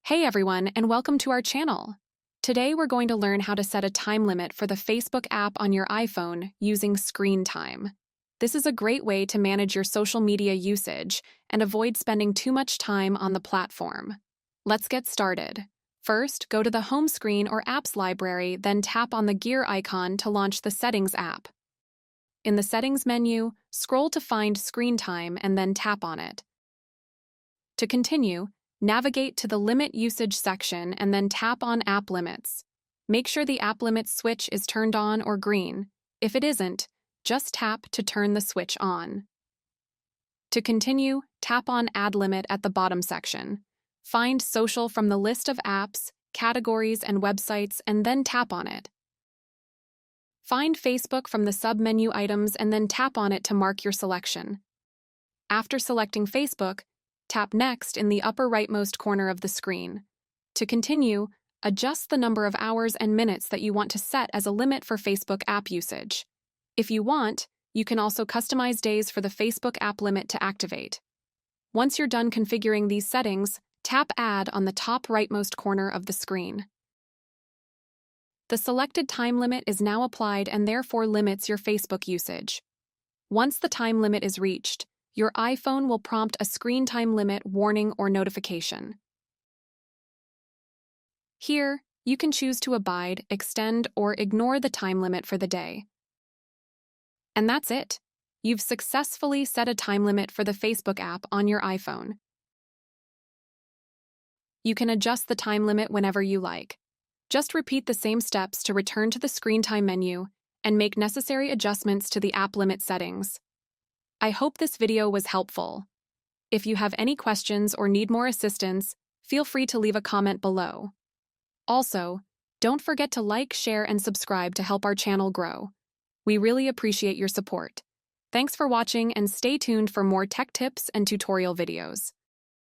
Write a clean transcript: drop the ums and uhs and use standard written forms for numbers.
Hey everyone, and welcome to our channel. Today we're going to learn how to set a time limit for the Facebook app on your iPhone using screen time. This is a great way to manage your social media usage and avoid spending too much time on the platform. Let's get started. First, go to the home screen or apps library, then tap on the gear icon to launch the Settings app. In the Settings menu, scroll to find Screen Time and then tap on it. To continue, navigate to the Limit Usage section and then tap on App Limits. Make sure the App Limits switch is turned on or green. If it isn't, just tap to turn the switch on. To continue, tap on Add Limit at the bottom section. Find Social from the list of apps, categories, and websites and then tap on it. Find Facebook from the sub-menu items and then tap on it to mark your selection. After selecting Facebook, tap Next in the upper rightmost corner of the screen. To continue, adjust the number of hours and minutes that you want to set as a limit for Facebook app usage. If you want, you can also customize days for the Facebook app limit to activate. Once you're done configuring these settings, tap Add on the top rightmost corner of the screen. The selected time limit is now applied and therefore limits your Facebook usage. Once the time limit is reached, your iPhone will prompt a screen time limit warning or notification. Here, you can choose to abide, extend, or ignore the time limit for the day. And that's it. You've successfully set a time limit for the Facebook app on your iPhone. You can adjust the time limit whenever you like. Just repeat the same steps to return to the Screen Time menu and make necessary adjustments to the app limit settings. I hope this video was helpful. If you have any questions or need more assistance, feel free to leave a comment below. Also, don't forget to like, share, and subscribe to help our channel grow. We really appreciate your support. Thanks for watching and stay tuned for more tech tips and tutorial videos.